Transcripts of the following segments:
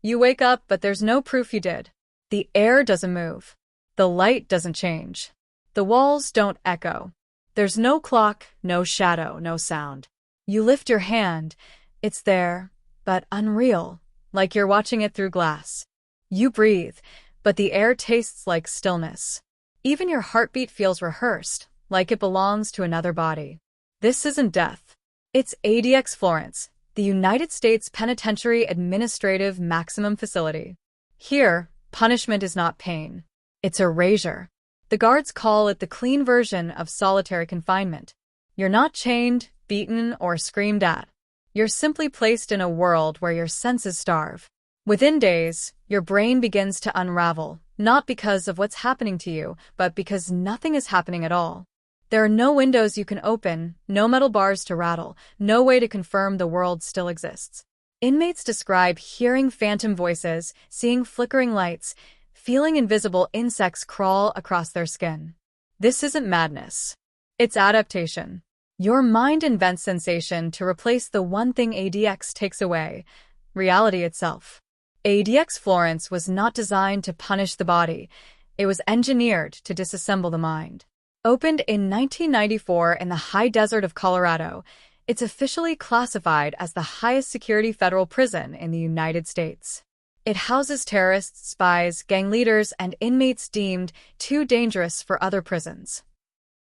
You wake up, but there's no proof you did. The air doesn't move. The light doesn't change. The walls don't echo. There's no clock, no shadow, no sound. You lift your hand. It's there, but unreal, like you're watching it through glass. You breathe, but the air tastes like stillness. Even your heartbeat feels rehearsed, like it belongs to another body. This isn't death. It's ADX Florence, the United States Penitentiary Administrative Maximum Facility. Here, punishment is not pain. It's erasure. The guards call it the clean version of solitary confinement. You're not chained, beaten, or screamed at. You're simply placed in a world where your senses starve. Within days, your brain begins to unravel, not because of what's happening to you, but because nothing is happening at all. There are no windows you can open, no metal bars to rattle, no way to confirm the world still exists. Inmates describe hearing phantom voices, seeing flickering lights, feeling invisible insects crawl across their skin. This isn't madness. It's adaptation. Your mind invents sensation to replace the one thing ADX takes away: reality itself. ADX Florence was not designed to punish the body. It was engineered to disassemble the mind. Opened in 1994 in the high desert of Colorado, it's officially classified as the highest security federal prison in the United States. It houses terrorists, spies, gang leaders, and inmates deemed too dangerous for other prisons.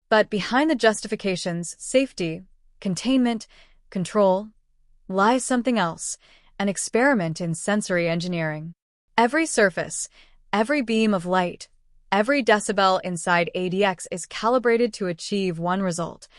But behind the justifications, safety, containment, control, lies something else: an experiment in sensory engineering. Every surface, every beam of light, every decibel inside ADX is calibrated to achieve one result: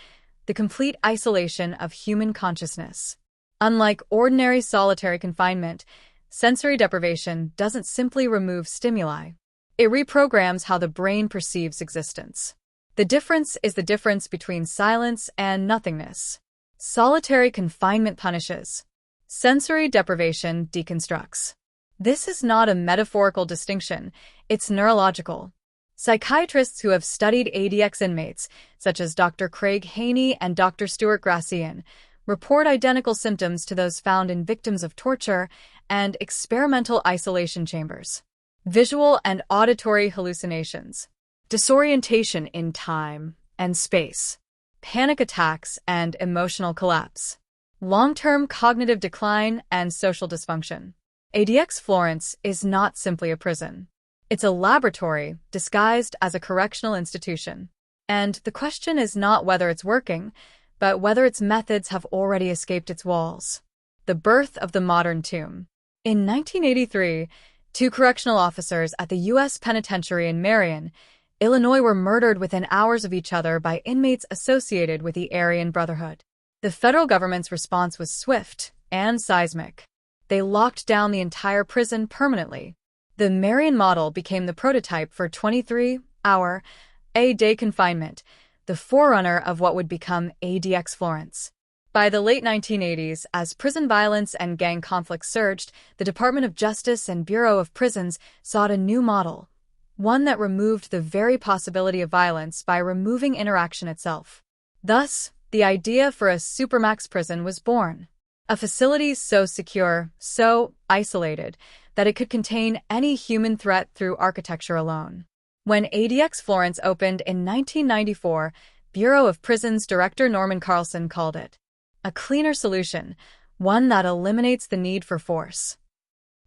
the complete isolation of human consciousness. Unlike ordinary solitary confinement, sensory deprivation doesn't simply remove stimuli. It reprograms how the brain perceives existence. The difference is the difference between silence and nothingness. Solitary confinement punishes. Sensory deprivation deconstructs. This is not a metaphorical distinction, it's neurological. Psychiatrists who have studied ADX inmates, such as Dr. Craig Haney and Dr. Stuart Gracian, report identical symptoms to those found in victims of torture and experimental isolation chambers. Visual and auditory hallucinations, disorientation in time and space, panic attacks and emotional collapse, long-term cognitive decline and social dysfunction. ADX Florence is not simply a prison. It's a laboratory disguised as a correctional institution. And the question is not whether it's working, but whether its methods have already escaped its walls. The birth of the modern tomb. In 1983, 2 correctional officers at the U.S. Penitentiary in Marion, Illinois were murdered within hours of each other by inmates associated with the Aryan Brotherhood. The federal government's response was swift and seismic. They locked down the entire prison permanently. The Marion model became the prototype for 23-hour-a-day confinement, the forerunner of what would become ADX Florence. By the late 1980s, as prison violence and gang conflicts surged, the Department of Justice and Bureau of Prisons sought a new model, one that removed the very possibility of violence by removing interaction itself. Thus, the idea for a supermax prison was born. A facility so secure, so isolated, that it could contain any human threat through architecture alone. When ADX Florence opened in 1994, Bureau of Prisons Director Norman Carlson called it a cleaner solution, one that eliminates the need for force.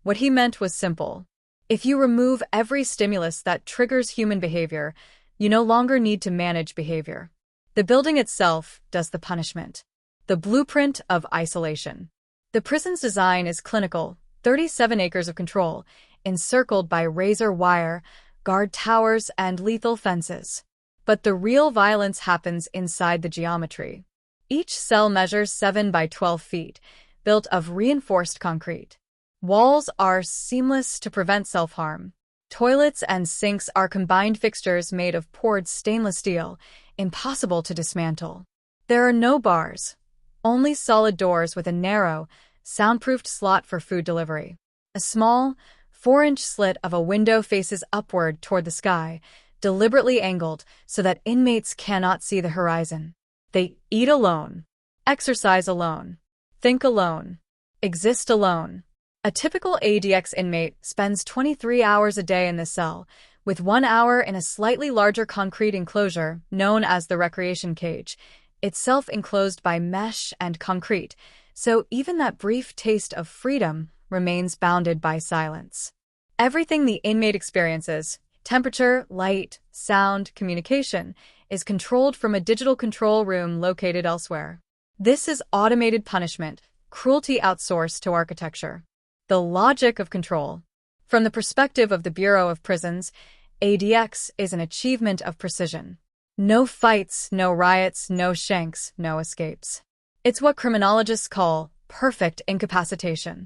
What he meant was simple. If you remove every stimulus that triggers human behavior, you no longer need to manage behavior. The building itself does the punishment. The blueprint of isolation. The prison's design is clinical: 37 acres of control, encircled by razor wire, guard towers, and lethal fences. But the real violence happens inside the geometry. Each cell measures 7 by 12 feet, built of reinforced concrete. Walls are seamless to prevent self-harm. Toilets and sinks are combined fixtures made of poured stainless steel, impossible to dismantle. There are no bars, only solid doors with a narrow, soundproofed slot for food delivery. A small, 4-inch slit of a window faces upward toward the sky, deliberately angled so that inmates cannot see the horizon. They eat alone, exercise alone, think alone, exist alone. A typical ADX inmate spends 23 hours a day in this cell, with 1 hour in a slightly larger concrete enclosure known as the recreation cage, itself enclosed by mesh and concrete, so even that brief taste of freedom remains bounded by silence. Everything the inmate experiences, temperature, light, sound, communication, is controlled from a digital control room located elsewhere. This is automated punishment, cruelty outsourced to architecture. The logic of control. From the perspective of the Bureau of Prisons, ADX is an achievement of precision. No fights, no riots, no shanks, no escapes. It's what criminologists call perfect incapacitation.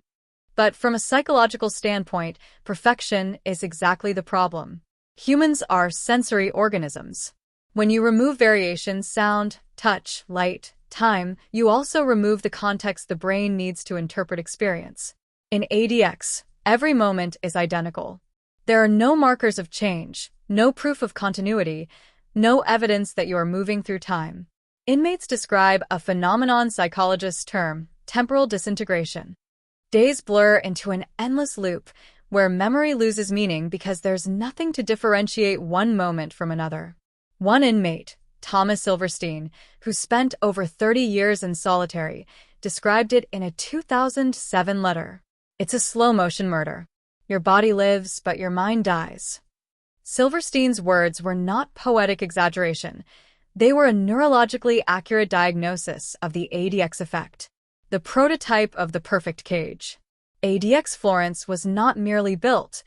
But from a psychological standpoint, perfection is exactly the problem. Humans are sensory organisms. When you remove variations, sound, touch, light, time, you also remove the context the brain needs to interpret experience. In ADX, every moment is identical. There are no markers of change, no proof of continuity, no evidence that you are moving through time. Inmates describe a phenomenon psychologists term temporal disintegration. Days blur into an endless loop where memory loses meaning because there's nothing to differentiate one moment from another. One inmate, Thomas Silverstein, who spent over 30 years in solitary, described it in a 2007 letter. It's a slow-motion murder. Your body lives, but your mind dies. Silverstein's words were not poetic exaggeration. They were a neurologically accurate diagnosis of the ADX effect, the prototype of the perfect cage. ADX Florence was not merely built,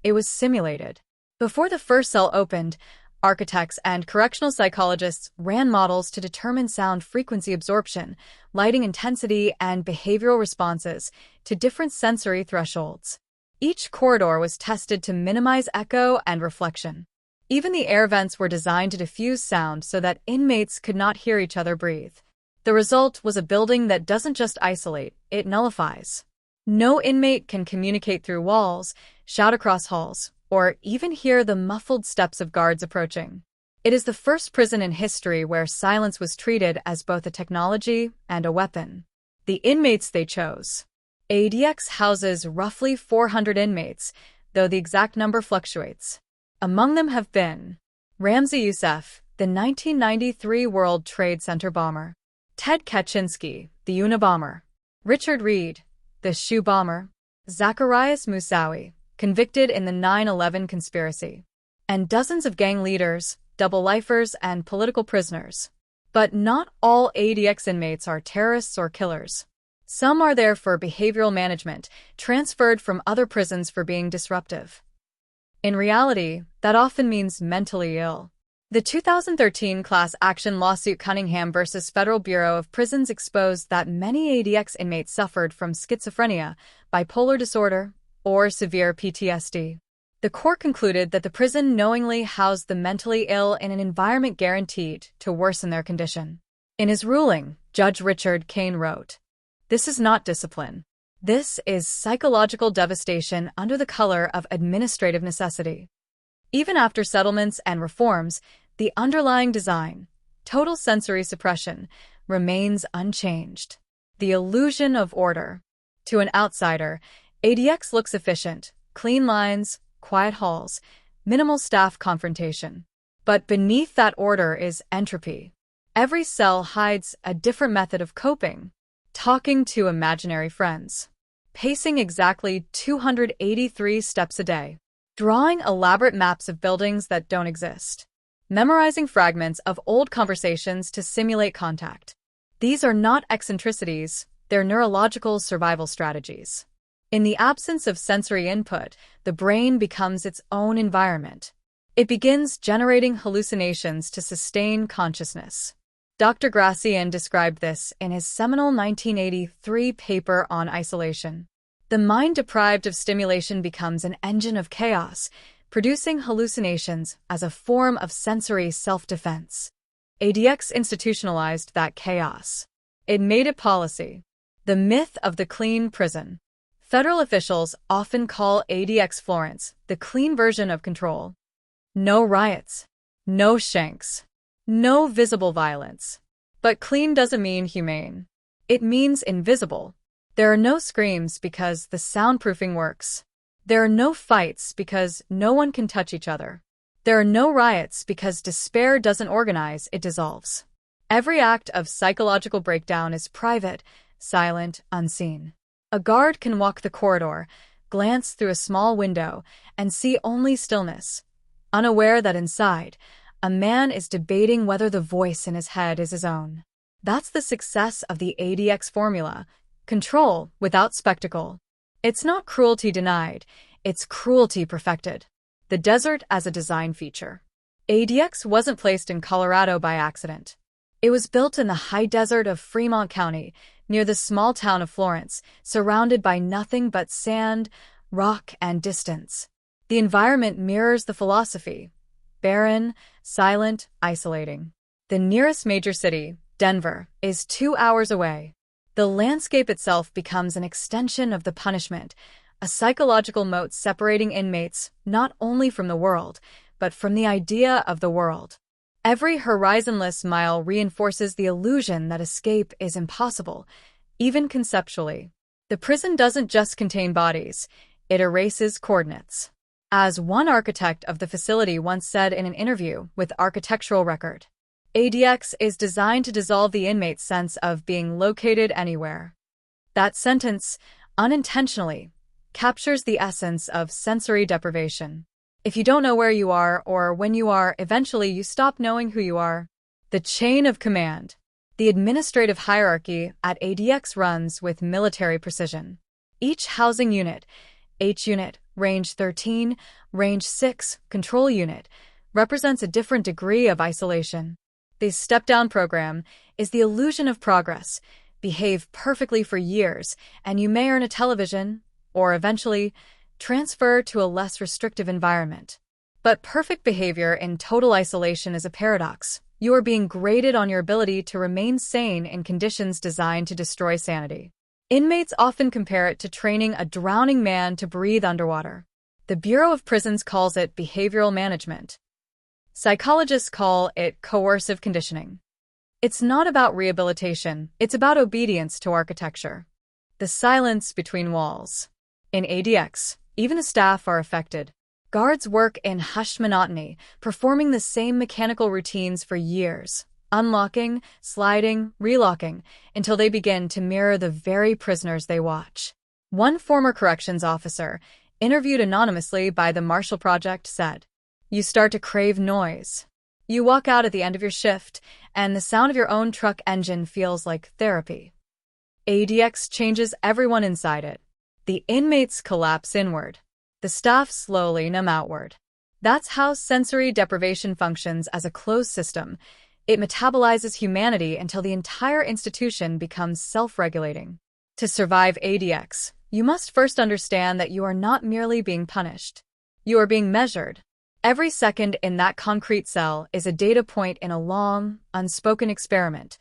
it was simulated. Before the first cell opened, architects and correctional psychologists ran models to determine sound frequency absorption, lighting intensity, and behavioral responses to different sensory thresholds. Each corridor was tested to minimize echo and reflection. Even the air vents were designed to diffuse sound so that inmates could not hear each other breathe. The result was a building that doesn't just isolate, it nullifies. No inmate can communicate through walls, shout across halls, or even hear the muffled steps of guards approaching. It is the first prison in history where silence was treated as both a technology and a weapon. The inmates they chose. ADX houses roughly 400 inmates, though the exact number fluctuates. Among them have been Ramzi Youssef, the 1993 World Trade Center bomber; Ted Kaczynski, the Unabomber; Richard Reed, the shoe bomber; Zacarias Moussaoui, convicted in the 9/11 conspiracy; and dozens of gang leaders, double-lifers, and political prisoners. But not all ADX inmates are terrorists or killers. Some are there for behavioral management, transferred from other prisons for being disruptive. In reality, that often means mentally ill. The 2013 class action lawsuit Cunningham versus Federal Bureau of Prisons exposed that many ADX inmates suffered from schizophrenia, bipolar disorder, or severe PTSD. The court concluded that the prison knowingly housed the mentally ill in an environment guaranteed to worsen their condition. In his ruling, Judge Richard Kane wrote, "This is not discipline. This is psychological devastation under the color of administrative necessity." Even after settlements and reforms, the underlying design, total sensory suppression, remains unchanged. The illusion of order. To an outsider, ADX looks efficient, clean lines, quiet halls, minimal staff confrontation. But beneath that order is entropy. Every cell hides a different method of coping. Talking to imaginary friends. Pacing exactly 283 steps a day. Drawing elaborate maps of buildings that don't exist. Memorizing fragments of old conversations to simulate contact. These are not eccentricities, they're neurological survival strategies. In the absence of sensory input, the brain becomes its own environment. It begins generating hallucinations to sustain consciousness. Dr. Gracian described this in his seminal 1983 paper on isolation. The mind deprived of stimulation becomes an engine of chaos, producing hallucinations as a form of sensory self-defense. ADX institutionalized that chaos. It made it policy. The myth of the clean prison. Federal officials often call ADX Florence the clean version of control. No riots. No shanks. No visible violence. But clean doesn't mean humane. It means invisible. There are no screams because the soundproofing works. There are no fights because no one can touch each other. There are no riots because despair doesn't organize, it dissolves. Every act of psychological breakdown is private, silent, unseen. A guard can walk the corridor, glance through a small window, and see only stillness, unaware that inside, a man is debating whether the voice in his head is his own. That's the success of the ADX formula: control without spectacle. It's not cruelty denied, it's cruelty perfected. The desert as a design feature. ADX wasn't placed in Colorado by accident. It was built in the high desert of Fremont County, near the small town of Florence, surrounded by nothing but sand, rock, and distance. The environment mirrors the philosophy: barren, silent, isolating. The nearest major city, Denver, is 2 hours away. The landscape itself becomes an extension of the punishment, a psychological moat separating inmates not only from the world, but from the idea of the world. Every horizonless mile reinforces the illusion that escape is impossible, even conceptually. The prison doesn't just contain bodies, it erases coordinates. As one architect of the facility once said in an interview with Architectural Record, ADX is designed to dissolve the inmate's sense of being located anywhere. That sentence, unintentionally, captures the essence of sensory deprivation. If you don't know where you are or when you are, eventually you stop knowing who you are. The chain of command. The administrative hierarchy at ADX runs with military precision. Each housing unit, H unit, range 13, range 6, control unit, represents a different degree of isolation. The step-down program is the illusion of progress. Behave perfectly for years, and you may earn a television, or eventually transfer to a less restrictive environment. But perfect behavior in total isolation is a paradox. You are being graded on your ability to remain sane in conditions designed to destroy sanity. Inmates often compare it to training a drowning man to breathe underwater. The Bureau of Prisons calls it behavioral management. Psychologists call it coercive conditioning. It's not about rehabilitation, it's about obedience to architecture. The silence between walls. In ADX, even the staff are affected. Guards work in hushed monotony, performing the same mechanical routines for years, unlocking, sliding, relocking, until they begin to mirror the very prisoners they watch. One former corrections officer, interviewed anonymously by the Marshall Project, said, "You start to crave noise. You walk out at the end of your shift, and the sound of your own truck engine feels like therapy." ADX changes everyone inside it. The inmates collapse inward. The staff slowly numb outward. That's how sensory deprivation functions as a closed system. It metabolizes humanity until the entire institution becomes self-regulating. To survive ADX, you must first understand that you are not merely being punished. You are being measured. Every second in that concrete cell is a data point in a long, unspoken experiment.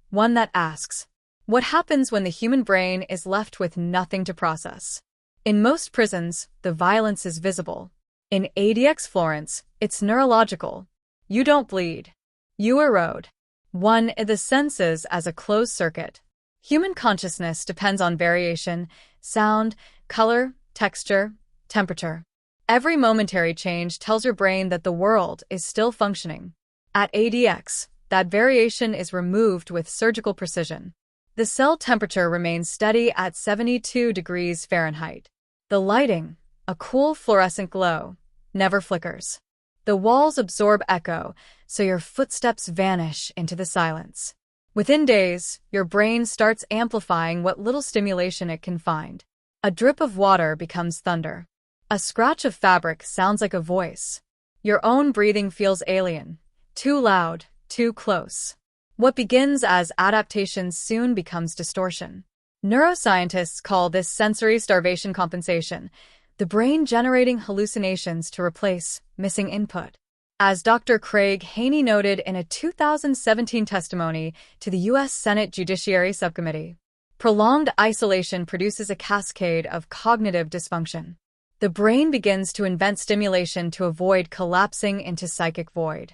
One that asks, what happens when the human brain is left with nothing to process? In most prisons, the violence is visible. In ADX Florence, it's neurological. You don't bleed. You erode. One, the senses as a closed circuit. Human consciousness depends on variation, sound, color, texture, temperature. Every momentary change tells your brain that the world is still functioning. At ADX, that variation is removed with surgical precision. The cell temperature remains steady at 72 degrees Fahrenheit. The lighting, a cool fluorescent glow, never flickers. The walls absorb echo, so your footsteps vanish into the silence. Within days, your brain starts amplifying what little stimulation it can find. A drip of water becomes thunder. A scratch of fabric sounds like a voice. Your own breathing feels alien, too loud, too close. What begins as adaptation soon becomes distortion. Neuroscientists call this sensory starvation compensation, the brain generating hallucinations to replace missing input. As Dr. Craig Haney noted in a 2017 testimony to the U.S. Senate Judiciary Subcommittee, prolonged isolation produces a cascade of cognitive dysfunction. The brain begins to invent stimulation to avoid collapsing into psychic void.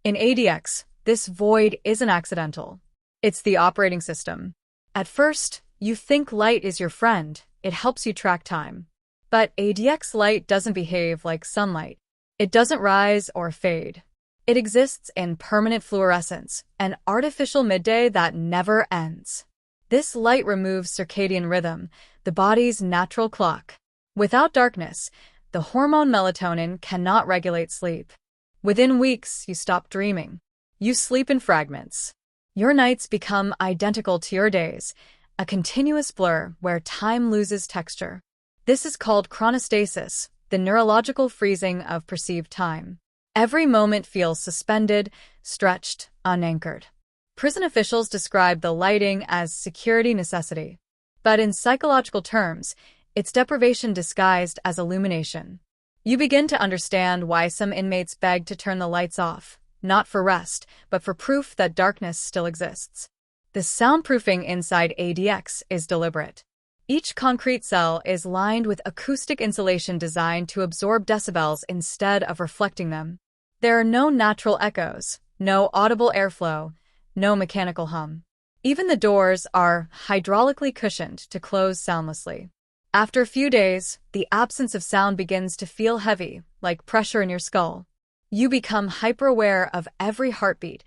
In ADX, this void isn't accidental. It's the operating system. At first, You think light is your friend, it helps you track time. But ADX light doesn't behave like sunlight. It doesn't rise or fade. It exists in permanent fluorescence, an artificial midday that never ends. This light removes circadian rhythm, the body's natural clock. Without darkness, the hormone melatonin cannot regulate sleep. Within weeks, you stop dreaming. You sleep in fragments. Your nights become identical to your days, a continuous blur where time loses texture. This is called chronostasis, the neurological freezing of perceived time. Every moment feels suspended, stretched, unanchored. Prison officials describe the lighting as security necessity. But in psychological terms, it's deprivation disguised as illumination. You begin to understand why some inmates beg to turn the lights off, not for rest, but for proof that darkness still exists. The soundproofing inside ADX is deliberate. Each concrete cell is lined with acoustic insulation designed to absorb decibels instead of reflecting them. There are no natural echoes, no audible airflow, no mechanical hum. Even the doors are hydraulically cushioned to close soundlessly. After a few days, the absence of sound begins to feel heavy, like pressure in your skull. You become hyper-aware of every heartbeat,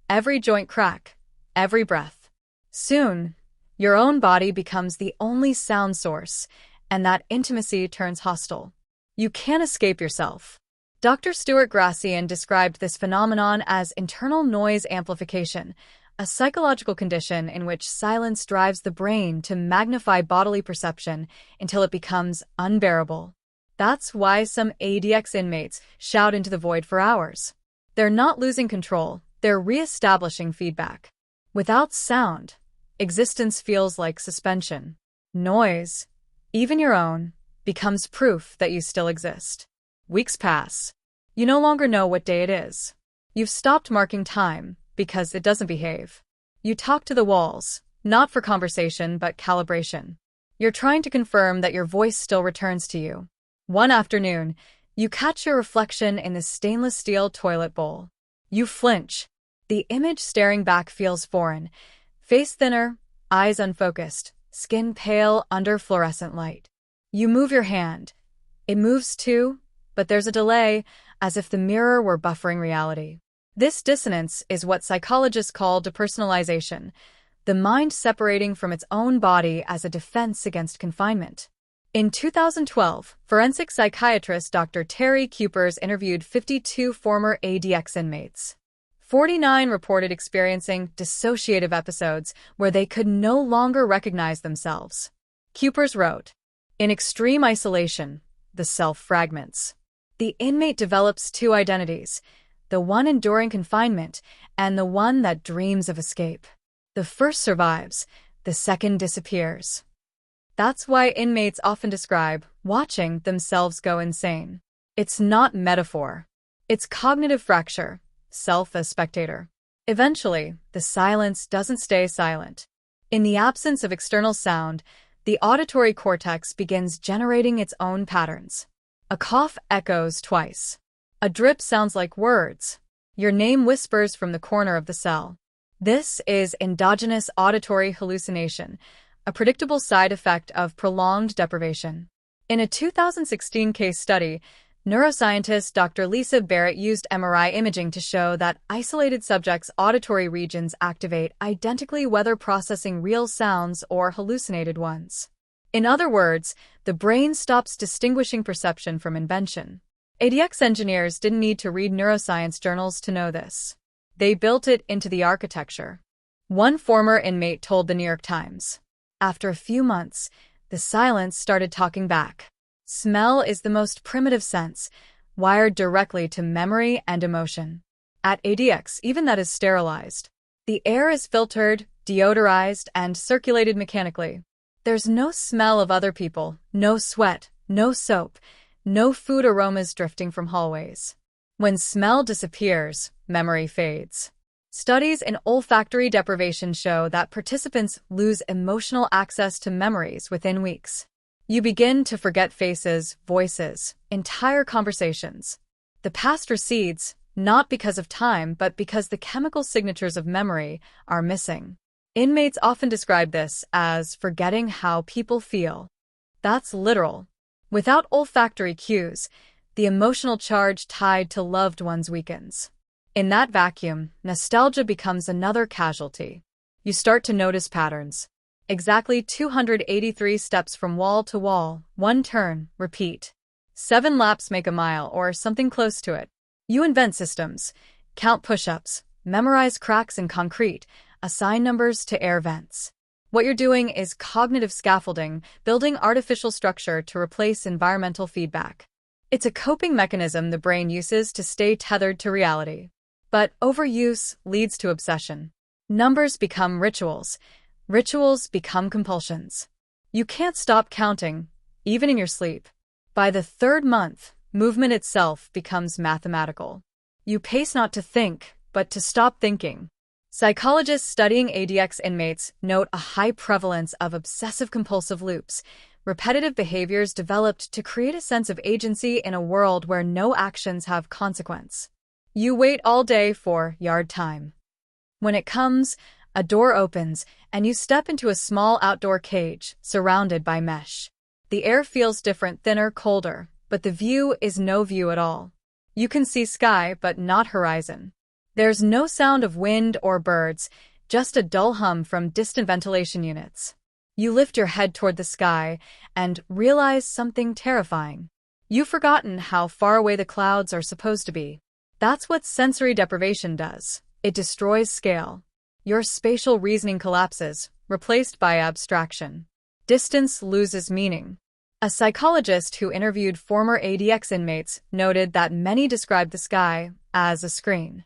every joint crack, every breath. Soon, your own body becomes the only sound source, and that intimacy turns hostile. You can't escape yourself. Dr. Stuart Gracian described this phenomenon as internal noise amplification, a psychological condition in which silence drives the brain to magnify bodily perception until it becomes unbearable. That's why some ADX inmates shout into the void for hours. They're not losing control, they're re-establishing feedback. Without sound, existence feels like suspension. Noise, even your own, becomes proof that you still exist. Weeks pass. You no longer know what day it is. You've stopped marking time because it doesn't behave. You talk to the walls, not for conversation but calibration. You're trying to confirm that your voice still returns to you. One afternoon, you catch your reflection in the stainless steel toilet bowl. You flinch. The image staring back feels foreign. Face thinner, eyes unfocused, skin pale under fluorescent light. You move your hand. It moves too, but there's a delay, as if the mirror were buffering reality. This dissonance is what psychologists call depersonalization, the mind separating from its own body as a defense against confinement. In 2012, forensic psychiatrist Dr. Terry Kupers interviewed 52 former ADX inmates. 49 reported experiencing dissociative episodes where they could no longer recognize themselves. Kupers wrote, "In extreme isolation, the self fragments. The inmate develops two identities, the one enduring confinement and the one that dreams of escape. The first survives, the second disappears." That's why inmates often describe watching themselves go insane. It's not metaphor. It's cognitive fracture, self as spectator. Eventually, the silence doesn't stay silent. In the absence of external sound, the auditory cortex begins generating its own patterns. A cough echoes twice. A drip sounds like words. Your name whispers from the corner of the cell. This is endogenous auditory hallucination, a predictable side effect of prolonged deprivation. In a 2016 case study, neuroscientist Dr. Lisa Barrett used MRI imaging to show that isolated subjects' auditory regions activate identically whether processing real sounds or hallucinated ones. In other words, the brain stops distinguishing perception from invention. ADX engineers didn't need to read neuroscience journals to know this. They built it into the architecture. One former inmate told the New York Times, "After a few months, the silence started talking back. Smell is the most primitive sense, wired directly to memory and emotion. At ADX, even that is sterilized. The air is filtered, deodorized, and circulated mechanically. There's no smell of other people, no sweat, no soap, no food aromas drifting from hallways. When smell disappears, memory fades." Studies in olfactory deprivation show that participants lose emotional access to memories within weeks. You begin to forget faces, voices, entire conversations. The past recedes, not because of time, but because the chemical signatures of memory are missing. Inmates often describe this as forgetting how people feel. That's literal. Without olfactory cues, the emotional charge tied to loved ones weakens. In that vacuum, nostalgia becomes another casualty. You start to notice patterns. Exactly 283 steps from wall to wall, one turn, repeat. 7 laps make a mile, or something close to it. You invent systems, count push-ups, memorize cracks in concrete, assign numbers to air vents. What you're doing is cognitive scaffolding, building artificial structure to replace environmental feedback. It's a coping mechanism the brain uses to stay tethered to reality. But overuse leads to obsession. Numbers become rituals. Rituals become compulsions. You can't stop counting, even in your sleep. By the 3rd month, movement itself becomes mathematical. You pace not to think, but to stop thinking. Psychologists studying ADX inmates note a high prevalence of obsessive-compulsive loops, repetitive behaviors developed to create a sense of agency in a world where no actions have consequence. You wait all day for yard time. When it comes, a door opens, and you step into a small outdoor cage, surrounded by mesh. The air feels different, thinner, colder, but the view is no view at all. You can see sky, but not horizon. There's no sound of wind or birds, just a dull hum from distant ventilation units. You lift your head toward the sky and realize something terrifying. You've forgotten how far away the clouds are supposed to be. That's what sensory deprivation does. It destroys scale. Your spatial reasoning collapses, replaced by abstraction. Distance loses meaning. A psychologist who interviewed former ADX inmates noted that many described the sky as a screen.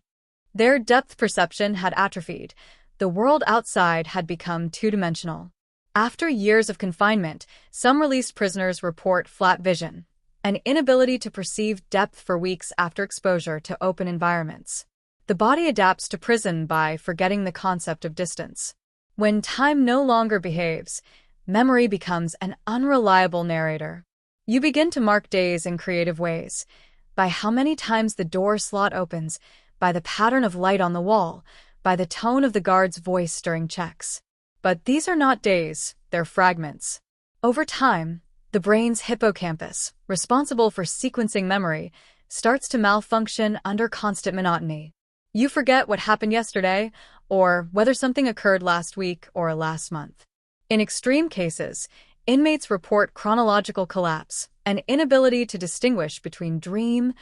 Their depth perception had atrophied. The world outside had become two-dimensional. After years of confinement, some released prisoners report flat vision, an inability to perceive depth for weeks after exposure to open environments. The body adapts to prison by forgetting the concept of distance. When time no longer behaves, memory becomes an unreliable narrator. You begin to mark days in creative ways, by how many times the door slot opens, by the pattern of light on the wall, by the tone of the guard's voice during checks. But these are not days, they're fragments. Over time, the brain's hippocampus, responsible for sequencing memory, starts to malfunction under constant monotony. You forget what happened yesterday, or whether something occurred last week or last month. In extreme cases, inmates report chronological collapse, an inability to distinguish between dream,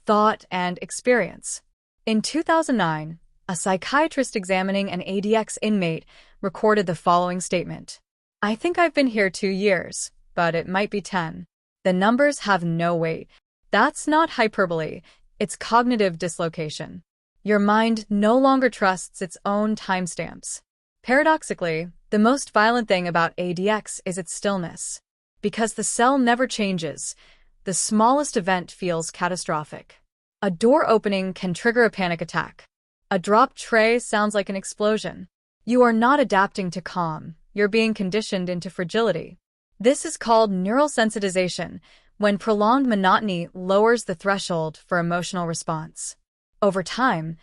thought, and experience. In 2009, a psychiatrist examining an ADX inmate recorded the following statement. "I think I've been here 2 years, but it might be 10. The numbers have no weight." That's not hyperbole, it's cognitive dislocation. Your mind no longer trusts its own timestamps. Paradoxically, the most violent thing about ADX is its stillness. Because the cell never changes, the smallest event feels catastrophic. A door opening can trigger a panic attack. A dropped tray sounds like an explosion. You are not adapting to calm, you're being conditioned into fragility. This is called neurosensitization, when prolonged monotony lowers the threshold for emotional response. Over time,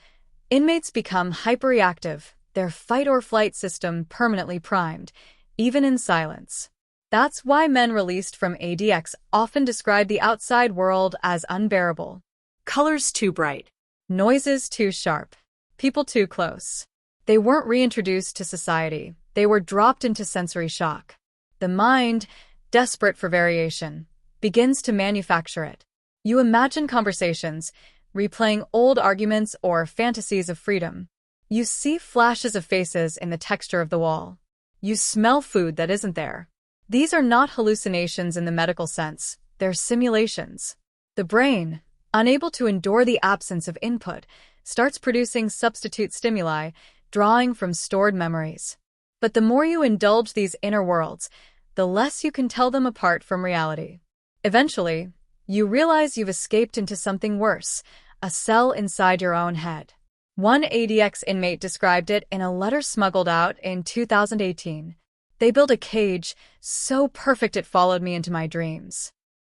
inmates become hyperreactive, their fight-or-flight system permanently primed, even in silence. That's why men released from ADX often describe the outside world as unbearable. Colors too bright. Noises too sharp. People too close. They weren't reintroduced to society. They were dropped into sensory shock. The mind, desperate for variation, begins to manufacture it. You imagine conversations, replaying old arguments or fantasies of freedom. You see flashes of faces in the texture of the wall. You smell food that isn't there. These are not hallucinations in the medical sense, they're simulations. The brain, unable to endure the absence of input, starts producing substitute stimuli, drawing from stored memories. But the more you indulge these inner worlds, the less you can tell them apart from reality. Eventually, you realize you've escaped into something worse, a cell inside your own head. One ADX inmate described it in a letter smuggled out in 2018. "They built a cage so perfect it followed me into my dreams."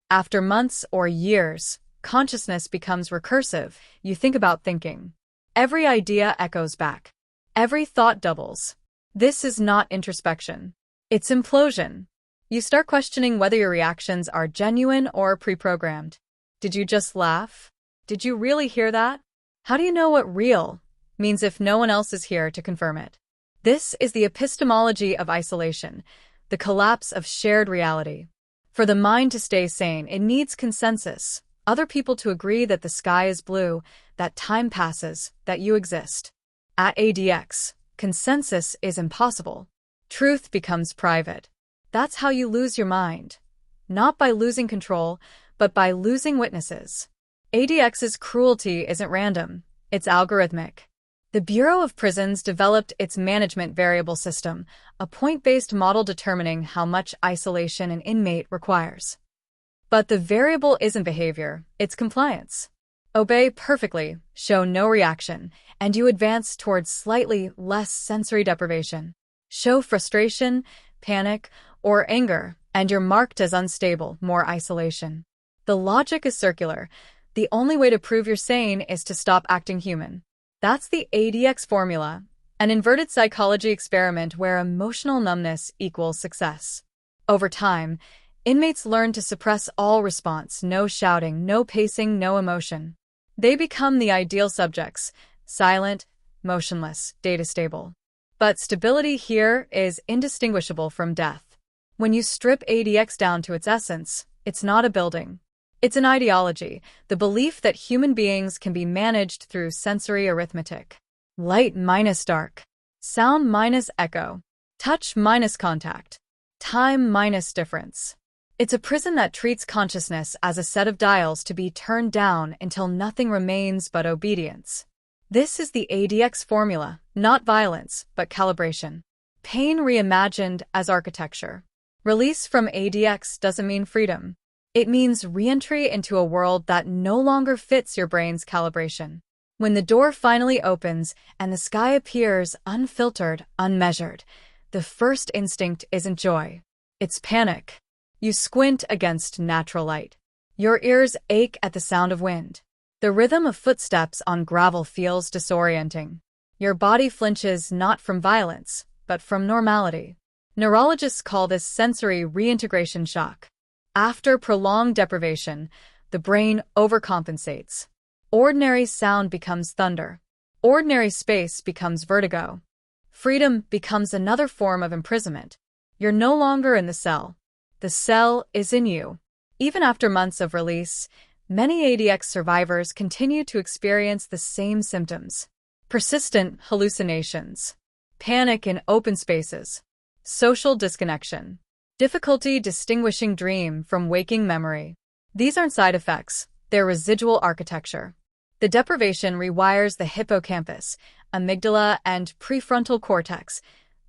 After months or years, consciousness becomes recursive. You think about thinking. Every idea echoes back. Every thought doubles. This is not introspection. It's implosion. You start questioning whether your reactions are genuine or pre-programmed. Did you just laugh? Did you really hear that? How do you know what real means if no one else is here to confirm it? This is the epistemology of isolation, the collapse of shared reality. For the mind to stay sane, it needs consensus, other people to agree that the sky is blue, that time passes, that you exist. At ADX, consensus is impossible. Truth becomes private. That's how you lose your mind. Not by losing control, but by losing witnesses. ADX's cruelty isn't random, it's algorithmic. The Bureau of Prisons developed its management variable system, a point-based model determining how much isolation an inmate requires. But the variable isn't behavior, it's compliance. Obey perfectly, show no reaction, and you advance towards slightly less sensory deprivation. Show frustration, panic, or anger, and you're marked as unstable, more isolation. The logic is circular. The only way to prove you're sane is to stop acting human. That's the ADX formula, an inverted psychology experiment where emotional numbness equals success. Over time, inmates learn to suppress all response, no shouting, no pacing, no emotion. They become the ideal subjects, silent, motionless, data stable. But stability here is indistinguishable from death. When you strip ADX down to its essence, it's not a building. It's an ideology, the belief that human beings can be managed through sensory arithmetic. Light minus dark, sound minus echo, touch minus contact, time minus difference. It's a prison that treats consciousness as a set of dials to be turned down until nothing remains but obedience. This is the ADX formula, not violence, but calibration. Pain reimagined as architecture. Release from ADX doesn't mean freedom. It means re-entry into a world that no longer fits your brain's calibration. When the door finally opens and the sky appears unfiltered, unmeasured, the first instinct isn't joy. It's panic. You squint against natural light. Your ears ache at the sound of wind. The rhythm of footsteps on gravel feels disorienting. Your body flinches not from violence, but from normality. Neurologists call this sensory reintegration shock. After prolonged deprivation, the brain overcompensates. Ordinary sound becomes thunder. Ordinary space becomes vertigo. Freedom becomes another form of imprisonment. You're no longer in the cell. The cell is in you. Even after months of release, many ADX survivors continue to experience the same symptoms. Persistent hallucinations, panic in open spaces, social disconnection, difficulty distinguishing dream from waking memory. These aren't side effects, they're residual architecture. The deprivation rewires the hippocampus, amygdala, and prefrontal cortex,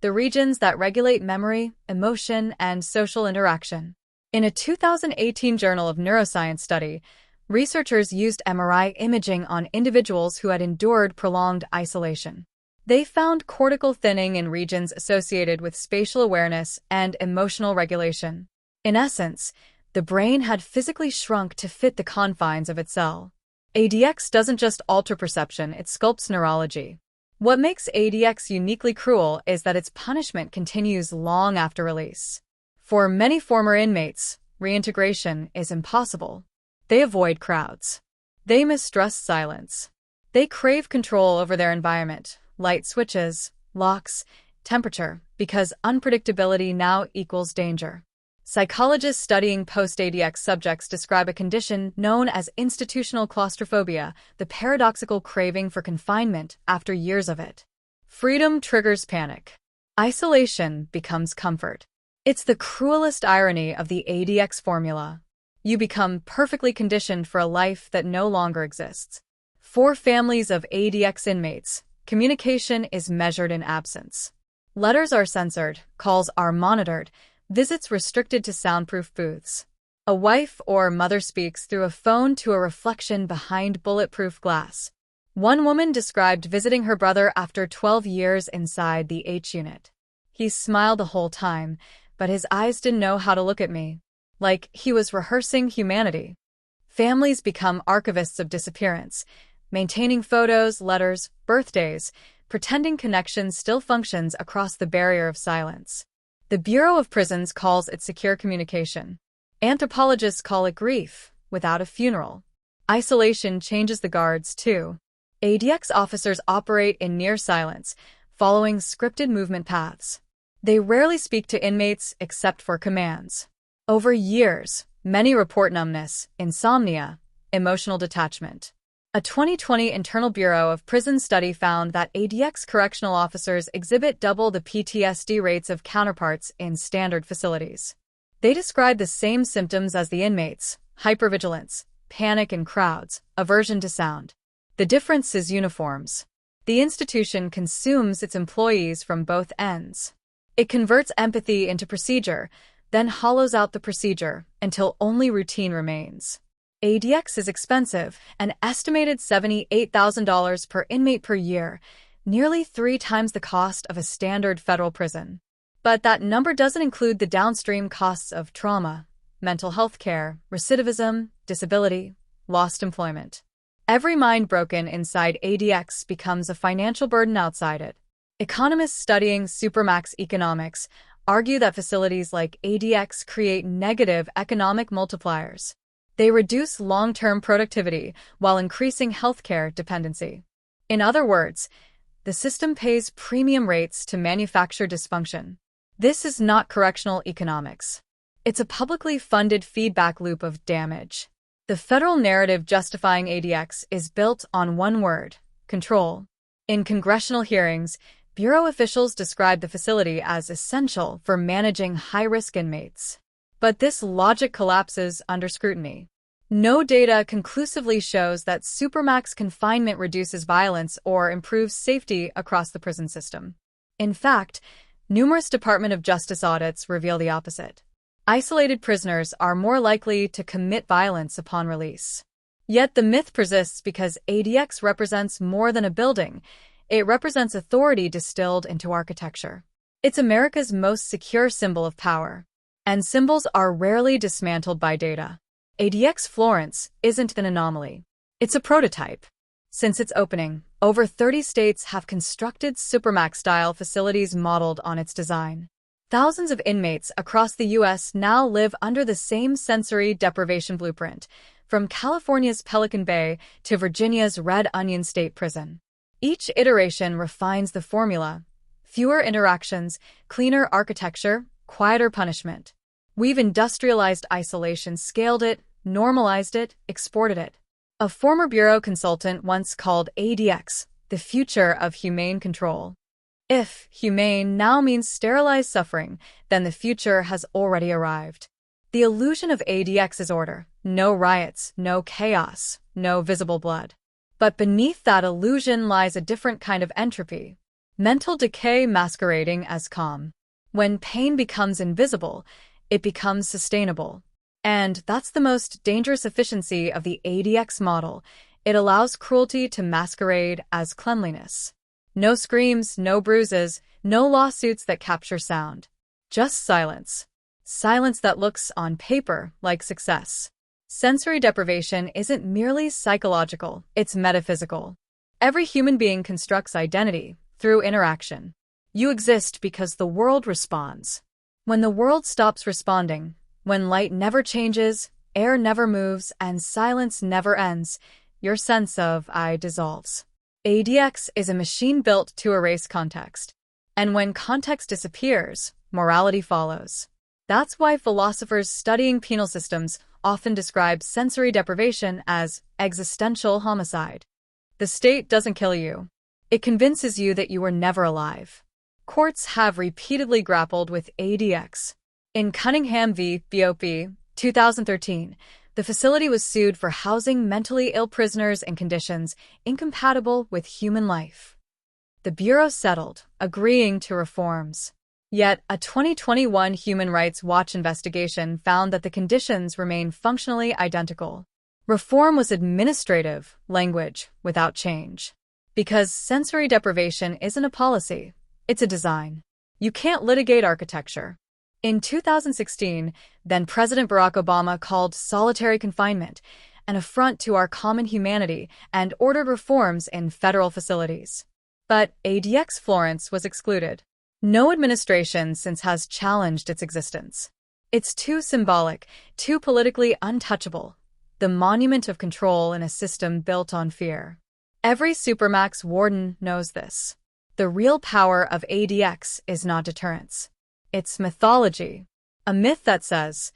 the regions that regulate memory, emotion, and social interaction. In a 2018 Journal of Neuroscience study, researchers used MRI imaging on individuals who had endured prolonged isolation. They found cortical thinning in regions associated with spatial awareness and emotional regulation. In essence, the brain had physically shrunk to fit the confines of its cell. ADX doesn't just alter perception, it sculpts neurology. What makes ADX uniquely cruel is that its punishment continues long after release. For many former inmates, reintegration is impossible. They avoid crowds. They mistrust silence. They crave control over their environment, light switches, locks, temperature, because unpredictability now equals danger. Psychologists studying post-ADX subjects describe a condition known as institutional claustrophobia, the paradoxical craving for confinement after years of it. Freedom triggers panic. Isolation becomes comfort. It's the cruelest irony of the ADX formula. You become perfectly conditioned for a life that no longer exists. For families of ADX inmates, communication is measured in absence. Letters are censored, calls are monitored, visits restricted to soundproof booths. A wife or mother speaks through a phone to a reflection behind bulletproof glass. One woman described visiting her brother after 12 years inside the H unit. He smiled the whole time, but his eyes didn't know how to look at me. Like he was rehearsing humanity. Families become archivists of disappearance, maintaining photos, letters, birthdays, pretending connection still functions across the barrier of silence. The Bureau of Prisons calls it secure communication. Anthropologists call it grief, without a funeral. Isolation changes the guards, too. ADX officers operate in near silence, following scripted movement paths. They rarely speak to inmates except for commands. Over years, many report numbness, insomnia, emotional detachment. A 2020 Internal Bureau of Prisons study found that ADX correctional officers exhibit double the PTSD rates of counterparts in standard facilities. They describe the same symptoms as the inmates: hypervigilance, panic in crowds, aversion to sound. The difference is uniforms. The institution consumes its employees from both ends. It converts empathy into procedure, then hollows out the procedure until only routine remains. ADX is expensive, an estimated $78,000 per inmate per year, nearly 3 times the cost of a standard federal prison. But that number doesn't include the downstream costs of trauma, mental health care, recidivism, disability, lost employment. Every mind broken inside ADX becomes a financial burden outside it. Economists studying supermax economics argue that facilities like ADX create negative economic multipliers. They reduce long-term productivity while increasing healthcare dependency. In other words, the system pays premium rates to manufacture dysfunction. This is not correctional economics. It's a publicly funded feedback loop of damage. The federal narrative justifying ADX is built on one word: control. In congressional hearings, Bureau officials describe the facility as essential for managing high-risk inmates. But this logic collapses under scrutiny. No data conclusively shows that supermax confinement reduces violence or improves safety across the prison system. In fact, numerous Department of Justice audits reveal the opposite. Isolated prisoners are more likely to commit violence upon release. Yet the myth persists because ADX represents more than a building. It represents authority distilled into architecture. It's America's most secure symbol of power. And symbols are rarely dismantled by data. ADX Florence isn't an anomaly. It's a prototype. Since its opening, over 30 states have constructed supermax-style facilities modeled on its design. Thousands of inmates across the U.S. now live under the same sensory deprivation blueprint, from California's Pelican Bay to Virginia's Red Onion State Prison. Each iteration refines the formula: fewer interactions, cleaner architecture, quieter punishment. We've industrialized isolation, scaled it, normalized it, exported it. A former bureau consultant once called ADX the future of humane control. If humane now means sterilized suffering, then the future has already arrived. The illusion of ADX is order: no riots, no chaos, no visible blood. But beneath that illusion lies a different kind of entropy: mental decay masquerading as calm. When pain becomes invisible, it becomes sustainable. And that's the most dangerous efficiency of the ADX model. It allows cruelty to masquerade as cleanliness. No screams, no bruises, no lawsuits that capture sound. Just silence. Silence that looks on paper like success. Sensory deprivation isn't merely psychological, it's metaphysical. Every human being constructs identity through interaction. You exist because the world responds. When the world stops responding, when light never changes, air never moves, and silence never ends, your sense of I dissolves. ADX is a machine built to erase context. And when context disappears, morality follows. That's why philosophers studying penal systems often describe sensory deprivation as existential homicide. The state doesn't kill you. It convinces you that you were never alive. Courts have repeatedly grappled with ADX. In Cunningham v. BOP, 2013, the facility was sued for housing mentally ill prisoners in conditions incompatible with human life. The Bureau settled, agreeing to reforms. Yet, a 2021 Human Rights Watch investigation found that the conditions remain functionally identical. Reform was administrative language without change. Because sensory deprivation isn't a policy, it's a design. You can't litigate architecture. In 2016, then-President Barack Obama called solitary confinement an affront to our common humanity and ordered reforms in federal facilities. But ADX Florence was excluded. No administration since has challenged its existence. It's too symbolic, too politically untouchable, the monument of control in a system built on fear. Every Supermax warden knows this. The real power of ADX is not deterrence. It's mythology. A myth that says,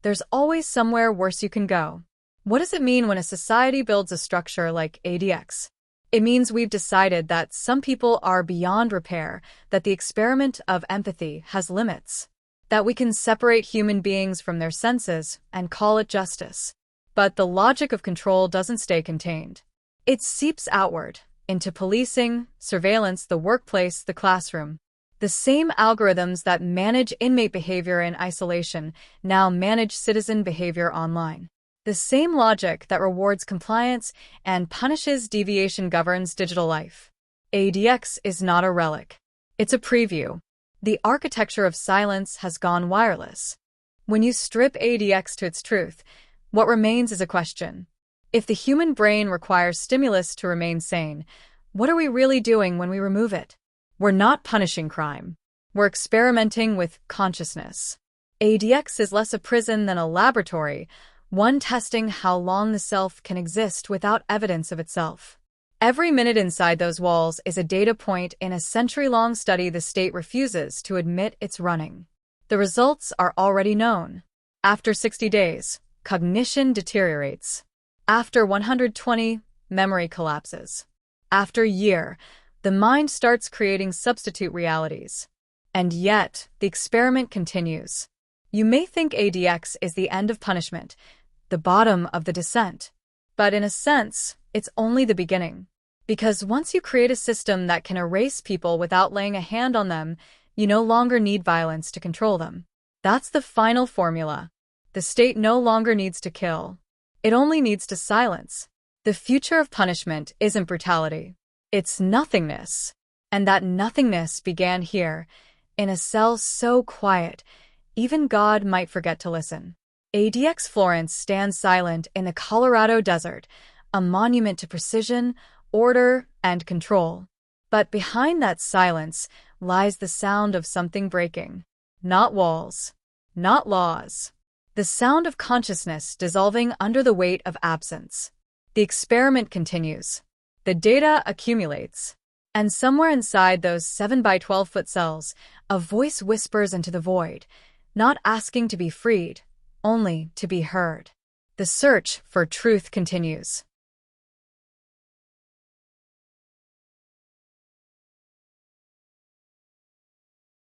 there's always somewhere worse you can go. What does it mean when a society builds a structure like ADX? It means we've decided that some people are beyond repair, that the experiment of empathy has limits, that we can separate human beings from their senses and call it justice. But the logic of control doesn't stay contained. It seeps outward, into policing, surveillance, the workplace, the classroom. The same algorithms that manage inmate behavior in isolation now manage citizen behavior online. The same logic that rewards compliance and punishes deviation governs digital life. ADX is not a relic. It's a preview. The architecture of silence has gone wireless. When you strip ADX to its truth, what remains is a question. If the human brain requires stimulus to remain sane, what are we really doing when we remove it? We're not punishing crime. We're experimenting with consciousness. ADX is less a prison than a laboratory, one testing how long the self can exist without evidence of itself. Every minute inside those walls is a data point in a century-long study the state refuses to admit it's running. The results are already known. After 60 days, cognition deteriorates. After 120, memory collapses. After a year, the mind starts creating substitute realities. And yet, the experiment continues. You may think ADX is the end of punishment, the bottom of the descent. But in a sense, it's only the beginning. Because once you create a system that can erase people without laying a hand on them, you no longer need violence to control them. That's the final formula. The state no longer needs to kill. It only needs to silence. The future of punishment isn't brutality. It's nothingness. And that nothingness began here, in a cell so quiet, even God might forget to listen. ADX Florence stands silent in the Colorado desert, a monument to precision, order, and control. But behind that silence lies the sound of something breaking. Not walls, not laws. The sound of consciousness dissolving under the weight of absence. The experiment continues. The data accumulates. And somewhere inside those 7 by 12-foot cells, a voice whispers into the void, not asking to be freed, only to be heard. The search for truth continues.